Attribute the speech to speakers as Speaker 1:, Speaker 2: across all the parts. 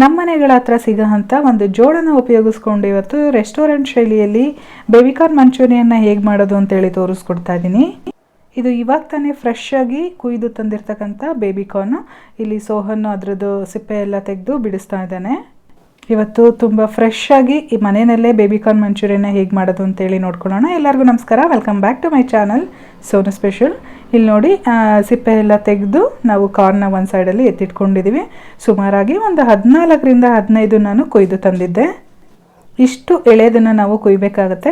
Speaker 1: ನಮ್ಮ ಮನೆಗಳ ಹತ್ರ ಸಿಗೋಂಥ ಒಂದು ಜೋಳನ ಉಪಯೋಗಿಸ್ಕೊಂಡು ಇವತ್ತು ರೆಸ್ಟೋರೆಂಟ್ ಶೈಲಿಯಲ್ಲಿ ಬೇಬಿಕಾರ್ನ್ ಮಂಚೂರಿಯನ್ನ ಹೇಗೆ ಮಾಡೋದು ಅಂತೇಳಿ ತೋರಿಸ್ಕೊಡ್ತಾ ಇದ್ದೀನಿ. ಇದು ಇವಾಗ ತಾನೇ ಫ್ರೆಶ್ ಆಗಿ ಕುಯ್ದು ತಂದಿರ್ತಕ್ಕಂಥ ಬೇಬಿಕಾರ್ನ್. ಇಲ್ಲಿ ಸೋಹನ್ ಅದರದ್ದು ಸಿಪ್ಪೆ ಎಲ್ಲ ತೆಗೆದು ಬಿಡಿಸ್ತಾ ಇದ್ದಾನೆ. ಇವತ್ತು ತುಂಬ ಫ್ರೆಶ್ ಆಗಿ ಈ ಮನೆಯಲ್ಲೇ ಬೇಬಿಕಾರ್ನ್ ಮಂಚೂರಿಯನ್ನ ಹೇಗೆ ಮಾಡೋದು ಅಂತೇಳಿ ನೋಡ್ಕೊಳ್ಳೋಣ. ಎಲ್ಲರಿಗೂ ನಮಸ್ಕಾರ, welcome back to my channel Sonu special. ಇಲ್ಲಿ ನೋಡಿ ಸಿಪ್ಪೆ ಎಲ್ಲ ತೆಗೆದು ನಾವು ಕಾರ್ನ ಒಂದು ಸೈಡಲ್ಲಿ ಎತ್ತಿಟ್ಕೊಂಡಿದ್ದೀವಿ. ಸುಮಾರಾಗಿ ಒಂದು 14ರಿಂದ 15 ನಾನು ಕೊಯ್ದು ತಂದಿದ್ದೆ. ಇಷ್ಟು ಎಳೆದನ್ನು ನಾವು ಕೊಯ್ಬೇಕಾಗತ್ತೆ.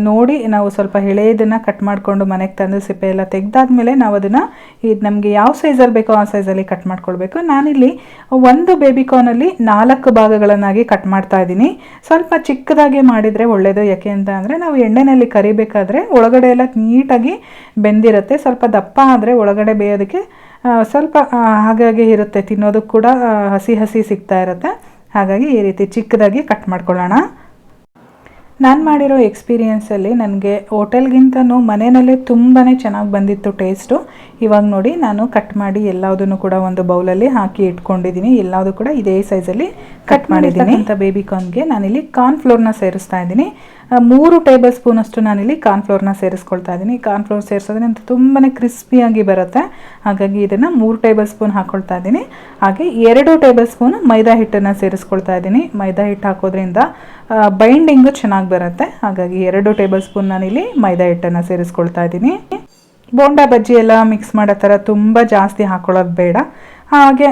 Speaker 1: ನೋಡಿ ನಾವು ಸ್ವಲ್ಪ ಎಳೆದನ್ನು ಕಟ್ ಮಾಡಿಕೊಂಡು ಮನೆಗೆ ತಂದು ಸಿಪ್ಪೆ ಎಲ್ಲ ತೆಗೆದಾದ್ಮೇಲೆ ನಾವು ಅದನ್ನು ಇದು ನಮಗೆ ಯಾವ ಸೈಜಲ್ಲಿ ಬೇಕೋ ಆ ಸೈಜಲ್ಲಿ ಕಟ್ ಮಾಡ್ಕೊಳ್ಬೇಕು. ನಾನಿಲ್ಲಿ ಒಂದು ಬೇಬಿಕಾರ್ನಲ್ಲಿ 4 ಭಾಗಗಳನ್ನಾಗಿ ಕಟ್ ಮಾಡ್ತಾ ಇದ್ದೀನಿ. ಸ್ವಲ್ಪ ಚಿಕ್ಕದಾಗಿ ಮಾಡಿದರೆ ಒಳ್ಳೆಯದು. ಯಾಕೆ ಅಂತ ಅಂದರೆ ನಾವು ಎಣ್ಣೆಯಲ್ಲಿ ಕರಿಬೇಕಾದ್ರೆ ಒಳಗಡೆ ಎಲ್ಲ ನೀಟಾಗಿ ಬೆಂದಿರುತ್ತೆ. ಸ್ವಲ್ಪ ದಪ್ಪ ಆದರೆ ಒಳಗಡೆ ಬೇಯೋದಕ್ಕೆ ಸ್ವಲ್ಪ ಹಾಗಾಗಿ ಇರುತ್ತೆ, ತಿನ್ನೋದಕ್ಕೆ ಕೂಡ ಹಸಿ ಹಸಿ ಸಿಗ್ತಾ ಇರುತ್ತೆ. ಹಾಗಾಗಿ ಈ ರೀತಿ ಚಿಕ್ಕದಾಗಿ ಕಟ್ ಮಾಡ್ಕೊಳ್ಳೋಣ. ನಾನು ಮಾಡಿರೋ ಎಕ್ಸ್ಪೀರಿಯೆನ್ಸಲ್ಲಿ ನನಗೆ ಹೋಟೆಲ್ಗಿಂತನೂ ಮನೆಯಲ್ಲೇ ತುಂಬಾ ಚೆನ್ನಾಗಿ ಬಂದಿತ್ತು ಟೇಸ್ಟು. ಇವಾಗ ನೋಡಿ ನಾನು ಕಟ್ ಮಾಡಿ ಎಲ್ಲದನ್ನು ಕೂಡ ಒಂದು ಬೌಲಲ್ಲಿ ಹಾಕಿ ಇಟ್ಕೊಂಡಿದ್ದೀನಿ. ಎಲ್ಲದೂ ಕೂಡ ಇದೇ ಸೈಜಲ್ಲಿ ಕಟ್ ಮಾಡಿದ್ದೀನಿ. ಅಂತ ಬೇಬಿಕಾರ್ನ್ಗೆ ನಾನಿಲ್ಲಿ ಕಾರ್ನ್ಫ್ಲೋರ್ನ ಸೇರಿಸ್ತಾ ಇದ್ದೀನಿ. 3 ಟೇಬಲ್ ಸ್ಪೂನಷ್ಟು ನಾನಿಲ್ಲಿ ಕಾರ್ನ್ಫ್ಲೋರ್ನ ಸೇರಿಸ್ಕೊಳ್ತಾ ಇದ್ದೀನಿ. ಕಾರ್ನ್ಫ್ಲೋರ್ ಸೇರಿಸೋದ್ರಿಂದ ತುಂಬಾ ಕ್ರಿಸ್ಪಿಯಾಗಿ ಬರುತ್ತೆ. ಹಾಗಾಗಿ ಇದನ್ನು 3 ಟೇಬಲ್ ಸ್ಪೂನ್ ಹಾಕ್ಕೊಳ್ತಾ ಇದ್ದೀನಿ. ಹಾಗೆ 2 ಟೇಬಲ್ ಸ್ಪೂನ್ ಮೈದಾ ಹಿಟ್ಟನ್ನು ಸೇರಿಸ್ಕೊಳ್ತಾ ಇದ್ದೀನಿ. ಮೈದಾ ಹಿಟ್ಟು ಹಾಕೋದ್ರಿಂದ ಬೈಂಡಿಂಗು ಚೆನ್ನಾಗಿ ಬರುತ್ತೆ. ಹಾಗಾಗಿ 2 ಟೇಬಲ್ ಸ್ಪೂನ್ ನಾನಿಲ್ಲಿ ಮೈದಾ ಹಿಟ್ಟನ್ನು ಸೇರಿಸ್ಕೊಳ್ತಾ ಇದ್ದೀನಿ. ಬೋಂಡಾ ಬಜ್ಜಿ ಎಲ್ಲ ಮಿಕ್ಸ್ ಮಾಡೋ ಥರ ತುಂಬ ಜಾಸ್ತಿ ಹಾಕೊಳ್ಳೋದು ಬೇಡ. ಹಾಗೆ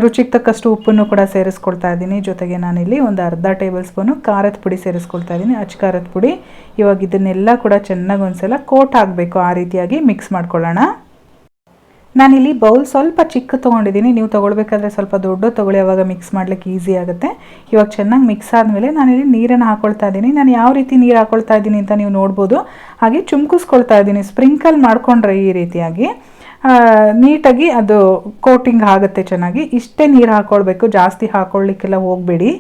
Speaker 1: ರುಚಿಗೆ ತಕ್ಕಷ್ಟು ಉಪ್ಪನ್ನು ಕೂಡ ಸೇರಿಸ್ಕೊಳ್ತಾ ಇದ್ದೀನಿ. ಜೊತೆಗೆ ನಾನಿಲ್ಲಿ ಒಂದು ಅರ್ಧ ಟೇಬಲ್ ಸ್ಪೂನು ಖಾರದ ಪುಡಿ ಸೇರಿಸ್ಕೊಳ್ತಾ ಇದ್ದೀನಿ, ಅಚ್ಚ ಖಾರದ ಪುಡಿ. ಇವಾಗ ಇದನ್ನೆಲ್ಲ ಕೂಡ ಚೆನ್ನಾಗಿ ಒಂದ್ಸಲ ಕೋಟ್ ಆಗಬೇಕು, ಆ ರೀತಿಯಾಗಿ ಮಿಕ್ಸ್ ಮಾಡ್ಕೊಳ್ಳೋಣ. ನಾನಿಲ್ಲಿ ಬೌಲ್ ಸ್ವಲ್ಪ ಚಿಕ್ಕ ತೊಗೊಂಡಿದ್ದೀನಿ. ನೀವು ತೊಗೊಳ್ಬೇಕಾದ್ರೆ ಸ್ವಲ್ಪ ದೊಡ್ಡ ತೊಗೊಳ್ಳಿ, ಆವಾಗ ಮಿಕ್ಸ್ ಮಾಡ್ಲಿಕ್ಕೆ ಈಸಿ ಆಗುತ್ತೆ. ಇವಾಗ ಚೆನ್ನಾಗಿ ಮಿಕ್ಸ್ ಆದಮೇಲೆ ನಾನಿಲ್ಲಿ ನೀರನ್ನು ಹಾಕ್ಕೊಳ್ತಾ ಇದ್ದೀನಿ. ನಾನು ಯಾವ ರೀತಿ ನೀರು ಹಾಕ್ಕೊಳ್ತಾ ಇದ್ದೀನಿ ಅಂತ ನೀವು ನೋಡ್ಬೋದು. ಹಾಗೆ ಚುಮ್ಕಿಸ್ಕೊಳ್ತಾ ಇದ್ದೀನಿ. ಸ್ಪ್ರಿಂಕಲ್ ಮಾಡಿಕೊಂಡ್ರೆ ಈ ರೀತಿಯಾಗಿ ನೀಟಾಗಿ ಅದು ಕೋಟಿಂಗ್ ಆಗುತ್ತೆ ಚೆನ್ನಾಗಿ. ಇಷ್ಟೇ ನೀರು ಹಾಕ್ಕೊಳ್ಬೇಕು, ಜಾಸ್ತಿ ಹಾಕ್ಕೊಳ್ಳಿಕ್ಕೆಲ್ಲ ಹೋಗಬೇಡಿ.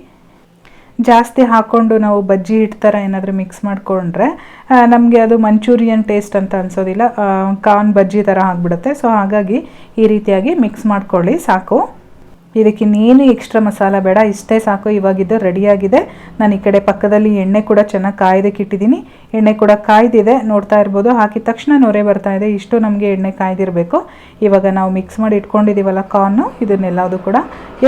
Speaker 1: ಜಾಸ್ತಿ ಹಾಕ್ಕೊಂಡು ನಾವು ಬಜ್ಜಿ ಹಿಟ್ಟು ಥರ ಏನಾದರೂ ಮಿಕ್ಸ್ ಮಾಡಿಕೊಂಡ್ರೆ ನಮಗೆ ಅದು ಮಂಚೂರಿಯನ್ ಟೇಸ್ಟ್ ಅಂತ ಅನಿಸೋದಿಲ್ಲ, ಕಾರ್ನ್ ಬಜ್ಜಿ ಥರ ಆಗಿಬಿಡುತ್ತೆ. ಸೊ ಹಾಗಾಗಿ ಈ ರೀತಿಯಾಗಿ ಮಿಕ್ಸ್ ಮಾಡ್ಕೊಳ್ಳಿ ಸಾಕು. ಇದಕ್ಕಿನ್ನೇನು ಎಕ್ಸ್ಟ್ರಾ ಮಸಾಲ ಬೇಡ, ಇಷ್ಟೇ ಸಾಕು. ಇವಾಗಿದ್ದು ರೆಡಿಯಾಗಿದೆ. ನಾನು ಈ ಕಡೆ ಪಕ್ಕದಲ್ಲಿ ಎಣ್ಣೆ ಕೂಡ ಚೆನ್ನಾಗಿ ಕಾಯ್ದಕ್ಕೆ ಇಟ್ಟಿದ್ದೀನಿ. ಎಣ್ಣೆ ಕೂಡ ಕಾಯ್ದಿದೆ, ನೋಡ್ತಾ ಇರ್ಬೋದು. ಹಾಕಿದ ತಕ್ಷಣ ನೊರೆ ಬರ್ತಾ ಇದೆ. ಇಷ್ಟು ನಮಗೆ ಎಣ್ಣೆ ಕಾಯ್ದಿರಬೇಕು. ಇವಾಗ ನಾವು ಮಿಕ್ಸ್ ಮಾಡಿ ಇಟ್ಕೊಂಡಿದ್ದೀವಲ್ಲ ಕಾರ್ನು, ಇದನ್ನೆಲ್ಲದು ಕೂಡ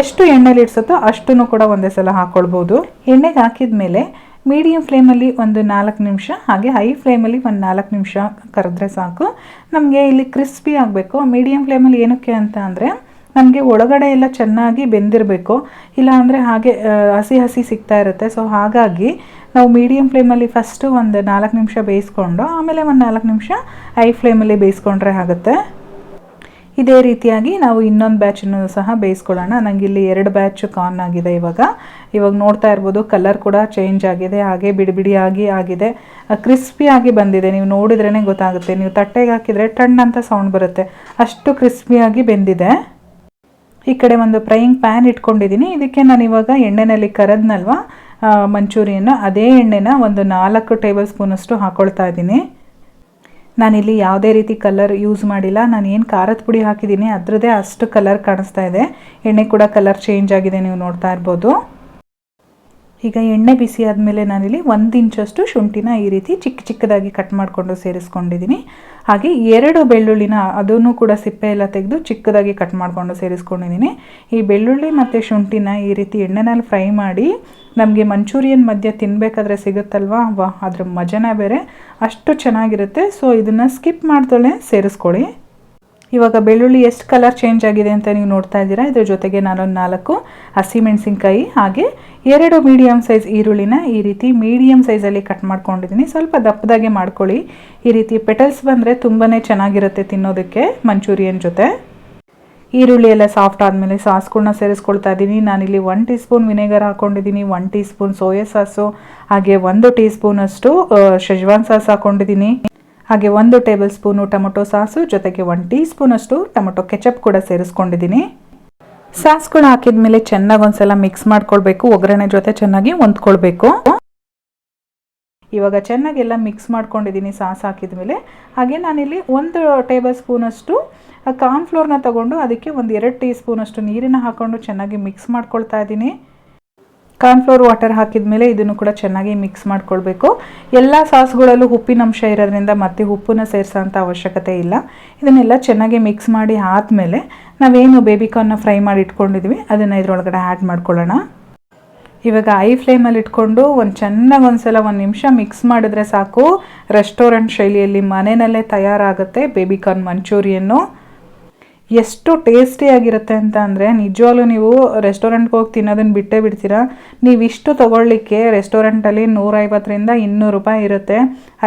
Speaker 1: ಎಷ್ಟು ಎಣ್ಣೆಲಿ ಇಡ್ಸುತ್ತೋ ಅಷ್ಟನ್ನು ಕೂಡ ಒಂದೇ ಸಲ ಹಾಕ್ಕೊಳ್ಬೋದು. ಎಣ್ಣೆಗೆ ಹಾಕಿದ ಮೇಲೆ ಮೀಡಿಯಮ್ ಫ್ಲೇಮಲ್ಲಿ ಒಂದು 4 ನಿಮಿಷ, ಹಾಗೆ ಹೈ ಫ್ಲೇಮಲ್ಲಿ ಒಂದು 4 ನಿಮಿಷ ಕರೆದ್ರೆ ಸಾಕು. ನಮಗೆ ಇಲ್ಲಿ ಕ್ರಿಸ್ಪಿ ಆಗಬೇಕು. ಮೀಡಿಯಮ್ ಫ್ಲೇಮಲ್ಲಿ ಏನಕ್ಕೆ ಅಂತ ಅಂದರೆ ನಮಗೆ ಒಳಗಡೆ ಎಲ್ಲ ಚೆನ್ನಾಗಿ ಬೆಂದಿರಬೇಕು, ಇಲ್ಲ ಅಂದರೆ ಹಾಗೆ ಹಸಿ ಹಸಿ ಸಿಗ್ತಾ ಇರುತ್ತೆ. ಸೊ ಹಾಗಾಗಿ ನಾವು ಮೀಡಿಯಮ್ ಫ್ಲೇಮಲ್ಲಿ ಫಸ್ಟು ಒಂದು 4 ನಿಮಿಷ ಬೇಯಿಸ್ಕೊಂಡು ಆಮೇಲೆ ಒಂದು 4 ನಿಮಿಷ ಹೈ ಫ್ಲೇಮಲ್ಲಿ ಬೇಯಿಸ್ಕೊಂಡ್ರೆ ಆಗುತ್ತೆ. ಇದೇ ರೀತಿಯಾಗಿ ನಾವು ಇನ್ನೊಂದು ಬ್ಯಾಚನ್ನು ಸಹ ಬೇಯಿಸ್ಕೊಳ್ಳೋಣ. ನನಗೆ ಇಲ್ಲಿ 2 ಬ್ಯಾಚ್ ಕಾರ್ನ್ ಆಗಿದೆ. ಇವಾಗ ನೋಡ್ತಾ ಇರ್ಬೋದು, ಕಲರ್ ಕೂಡ ಚೇಂಜ್ ಆಗಿದೆ, ಹಾಗೆ ಬಿಡಿ ಬಿಡಿಯಾಗಿ ಆಗಿದೆ, ಕ್ರಿಸ್ಪಿಯಾಗಿ ಬಂದಿದೆ. ನೀವು ನೋಡಿದ್ರೇ ಗೊತ್ತಾಗುತ್ತೆ. ನೀವು ತಟ್ಟೆಗೆ ಹಾಕಿದರೆ ಟಣ್ ಅಂತ ಸೌಂಡ್ ಬರುತ್ತೆ, ಅಷ್ಟು ಕ್ರಿಸ್ಪಿಯಾಗಿ ಬೆಂದಿದೆ. ಈ ಕಡೆ ಒಂದು ಫ್ರೈಯಿಂಗ್ ಪ್ಯಾನ್ ಇಟ್ಕೊಂಡಿದ್ದೀನಿ. ಇದಕ್ಕೆ ನಾನು ಇವಾಗ ಎಣ್ಣೆಯಲ್ಲಿ ಕರೆದ್ನಲ್ವ ಮಂಚೂರಿಯನ್ನು, ಅದೇ ಎಣ್ಣೆನ ಒಂದು 4 ಟೇಬಲ್ ಸ್ಪೂನಷ್ಟು ಹಾಕ್ಕೊಳ್ತಾ ಇದ್ದೀನಿ. ನಾನಿಲ್ಲಿ ಯಾವುದೇ ರೀತಿ ಕಲರ್ ಯೂಸ್ ಮಾಡಿಲ್ಲ. ನಾನು ಏನು ಖಾರದ ಪುಡಿ ಹಾಕಿದ್ದೀನಿ ಅದರದ್ದೇ ಅಷ್ಟು ಕಲರ್ ಕಾಣಿಸ್ತಾ ಇದೆ. ಎಣ್ಣೆ ಕೂಡ ಕಲರ್ ಚೇಂಜ್ ಆಗಿದೆ, ನೀವು ನೋಡ್ತಾ ಇರ್ಬೋದು. ಈಗ ಎಣ್ಣೆ ಬಿಸಿ ಆದಮೇಲೆ ನಾನಿಲ್ಲಿ 1 ಇಂಚಷ್ಟು ಶುಂಠಿನ ಈ ರೀತಿ ಚಿಕ್ಕ ಚಿಕ್ಕದಾಗಿ ಕಟ್ ಮಾಡಿಕೊಂಡು ಸೇರಿಸ್ಕೊಂಡಿದ್ದೀನಿ. ಹಾಗೆ 2 ಬೆಳ್ಳುಳ್ಳಿನ ಅದನ್ನು ಕೂಡ ಸಿಪ್ಪೆ ಎಲ್ಲ ತೆಗೆದು ಚಿಕ್ಕದಾಗಿ ಕಟ್ ಮಾಡಿಕೊಂಡು ಸೇರಿಸ್ಕೊಂಡಿದ್ದೀನಿ. ಈ ಬೆಳ್ಳುಳ್ಳಿ ಮತ್ತು ಶುಂಠಿನ ಈ ರೀತಿ ಎಣ್ಣೆನಲ್ಲಿ ಫ್ರೈ ಮಾಡಿ ನಮಗೆ ಮಂಚೂರಿಯನ್ ಮಧ್ಯೆ ತಿನ್ನಬೇಕಾದ್ರೆ ಸಿಗುತ್ತಲ್ವಾ, ಅದ್ರ ಮಜನೇ ಬೇರೆ, ಅಷ್ಟು ಚೆನ್ನಾಗಿರುತ್ತೆ. ಸೊ ಇದನ್ನು ಸ್ಕಿಪ್ ಮಾಡ್ದಲೇ ಸೇರಿಸ್ಕೊಳ್ಳಿ. ಇವಾಗ ಬೆಳ್ಳುಳ್ಳಿ ಎಷ್ಟು ಕಲರ್ ಚೇಂಜ್ ಆಗಿದೆ ಅಂತ ನೀವು ನೋಡ್ತಾ ಇದ್ದೀರಾ. ಇದ್ರ ಜೊತೆಗೆ ನಾನೊಂದು 4 ಹಸಿಮೆಣಸಿನ್ಕಾಯಿ ಹಾಗೆ 2 ಮೀಡಿಯಮ್ ಸೈಜ್ ಈರುಳ್ಳಿನ ಈ ರೀತಿ ಮೀಡಿಯಮ್ ಸೈಜಲ್ಲಿ ಕಟ್ ಮಾಡ್ಕೊಂಡಿದ್ದೀನಿ. ಸ್ವಲ್ಪ ದಪ್ಪದಾಗೆ ಮಾಡ್ಕೊಳ್ಳಿ. ಈ ರೀತಿ ಪೆಟಲ್ಸ್ ಬಂದರೆ ತುಂಬಾ ಚೆನ್ನಾಗಿರುತ್ತೆ ತಿನ್ನೋದಕ್ಕೆ ಮಂಚೂರಿಯನ್ ಜೊತೆ. ಈರುಳ್ಳಿ ಎಲ್ಲ ಸಾಫ್ಟ್ ಆದಮೇಲೆ ಸಾಸ್ಗಳನ್ನ ಸೇರಿಸ್ಕೊಳ್ತಾ ಇದ್ದೀನಿ. ನಾನಿಲ್ಲಿ 1 ಟೀ ಸ್ಪೂನ್ ವಿನೆಗರ್ ಹಾಕ್ಕೊಂಡಿದ್ದೀನಿ, 1 ಟೀ ಸ್ಪೂನ್ ಸೋಯಾ ಸಾಸು, ಹಾಗೆ 1 ಟೀ ಸ್ಪೂನಷ್ಟು ಶೆಜ್ವಾನ್ ಸಾಸ್ ಹಾಕ್ಕೊಂಡಿದ್ದೀನಿ. ಹಾಗೆ 1 ಟೇಬಲ್ ಸ್ಪೂನು ಟೊಮೊಟೊ ಸಾಸು, ಜೊತೆಗೆ 1 ಟೀ ಸ್ಪೂನಷ್ಟು ಟೊಮೊಟೊ ಕೆಚಪ್ ಕೂಡ ಸೇರಿಸ್ಕೊಂಡಿದ್ದೀನಿ. ಸಾಸ್ಗಳು ಹಾಕಿದ ಮೇಲೆ ಚೆನ್ನಾಗಿ ಒಂದ್ಸಲ ಮಿಕ್ಸ್ ಮಾಡ್ಕೊಳ್ಬೇಕು, ಒಗ್ಗರಣೆ ಜೊತೆ ಚೆನ್ನಾಗಿ ಹೊಂದ್ಕೊಳ್ಬೇಕು. ಇವಾಗ ಚೆನ್ನಾಗೆಲ್ಲ ಮಿಕ್ಸ್ ಮಾಡ್ಕೊಂಡಿದ್ದೀನಿ ಸಾಸ್ ಹಾಕಿದ ಮೇಲೆ. ಹಾಗೆ ನಾನಿಲ್ಲಿ 1 ಟೇಬಲ್ ಸ್ಪೂನಷ್ಟು ಆ ಕಾರ್ನ್ಫ್ಲೋರ್ನ ತೊಗೊಂಡು ಅದಕ್ಕೆ ಒಂದು 2 ಟೀ ಸ್ಪೂನಷ್ಟು ನೀರನ್ನು ಹಾಕ್ಕೊಂಡು ಚೆನ್ನಾಗಿ ಮಿಕ್ಸ್ ಮಾಡ್ಕೊಳ್ತಾ ಇದ್ದೀನಿ. ಕಾರ್ನ್ಫ್ಲೋರ್ ವಾಟರ್ ಹಾಕಿದ ಮೇಲೆ ಇದನ್ನು ಕೂಡ ಚೆನ್ನಾಗಿ ಮಿಕ್ಸ್ ಮಾಡ್ಕೊಳ್ಬೇಕು. ಎಲ್ಲ ಸಾಸ್ಗಳಲ್ಲೂ ಉಪ್ಪಿನಂಶ ಇರೋದ್ರಿಂದ ಮತ್ತೆ ಉಪ್ಪನ್ನ ಸೇರಿಸೋಂಥ ಅವಶ್ಯಕತೆ ಇಲ್ಲ. ಇದನ್ನೆಲ್ಲ ಚೆನ್ನಾಗಿ ಮಿಕ್ಸ್ ಮಾಡಿ ಆದಮೇಲೆ ನಾವೇನು ಬೇಬಿಕಾರ್ನ್ನ ಫ್ರೈ ಮಾಡಿ ಇಟ್ಕೊಂಡಿದ್ವಿ ಅದನ್ನು ಇದರೊಳಗಡೆ ಆ್ಯಡ್ ಮಾಡ್ಕೊಳ್ಳೋಣ. ಇವಾಗ ಐ ಫ್ಲೇಮಲ್ಲಿ ಇಟ್ಕೊಂಡು ಚೆನ್ನಾಗಿ ಒಂದ್ಸಲ 1 ನಿಮಿಷ ಮಿಕ್ಸ್ ಮಾಡಿದ್ರೆ ಸಾಕು. ರೆಸ್ಟೋರೆಂಟ್ ಶೈಲಿಯಲ್ಲಿ ಮನೆಯಲ್ಲೇ ತಯಾರಾಗುತ್ತೆ ಬೇಬಿಕಾರ್ನ್ ಮಂಚೂರಿಯನ್ನು. ಎಷ್ಟು ಟೇಸ್ಟಿಯಾಗಿರುತ್ತೆ ಅಂತ ಅಂದರೆ ನಿಜವಾಗ್ಲೂ ನೀವು ರೆಸ್ಟೋರೆಂಟ್ಗೆ ಹೋಗಿ ತಿನ್ನೋದನ್ನು ಬಿಟ್ಟೇ ಬಿಡ್ತೀರಾ. ನೀವಿಷ್ಟು ತೊಗೊಳ್ಳಿಕ್ಕೆ ರೆಸ್ಟೋರೆಂಟಲ್ಲಿ 150ರಿಂದ 200 ರೂಪಾಯಿ ಇರುತ್ತೆ.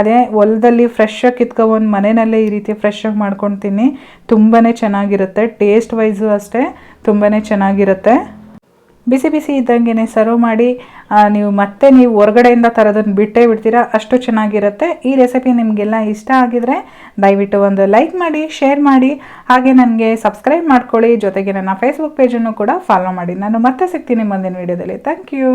Speaker 1: ಅದೇ ಹೊಲದಲ್ಲಿ ಫ್ರೆಶ್ಶಾಗಿ ಕಿತ್ಕೊಬಂದು ಮನೆಯಲ್ಲೇ ಈ ರೀತಿ ಫ್ರೆಶ್ಶಾಗಿ ಮಾಡ್ಕೊಂಡು ತಿನ್ನಿ, ತುಂಬಾ ಚೆನ್ನಾಗಿರುತ್ತೆ. ಟೇಸ್ಟ್ ವೈಸು ಅಷ್ಟೇ ತುಂಬಾ ಚೆನ್ನಾಗಿರುತ್ತೆ. ಬಿಸಿ ಬಿಸಿ ಇದ್ದಂಗೆ ಸರ್ವ್ ಮಾಡಿ ನೀವು ಹೊರಗಡೆಯಿಂದ ತರೋದನ್ನು ಬಿಟ್ಟೇ ಬಿಡ್ತೀರಾ, ಅಷ್ಟು ಚೆನ್ನಾಗಿರುತ್ತೆ. ಈ ರೆಸಿಪಿ ನಿಮಗೆಲ್ಲ ಇಷ್ಟ ಆಗಿದರೆ ದಯವಿಟ್ಟು ಒಂದು ಲೈಕ್ ಮಾಡಿ, ಶೇರ್ ಮಾಡಿ, ಹಾಗೆ ನನಗೆ ಸಬ್ಸ್ಕ್ರೈಬ್ ಮಾಡ್ಕೊಳ್ಳಿ. ಜೊತೆಗೆ ನನ್ನ ಫೇಸ್ಬುಕ್ ಪೇಜನ್ನು ಕೂಡ ಫಾಲೋ ಮಾಡಿ. ನಾನು ಮತ್ತೆ ಸಿಗ್ತೀನಿ ಮುಂದಿನ ವೀಡಿಯೋದಲ್ಲಿ. Thank you.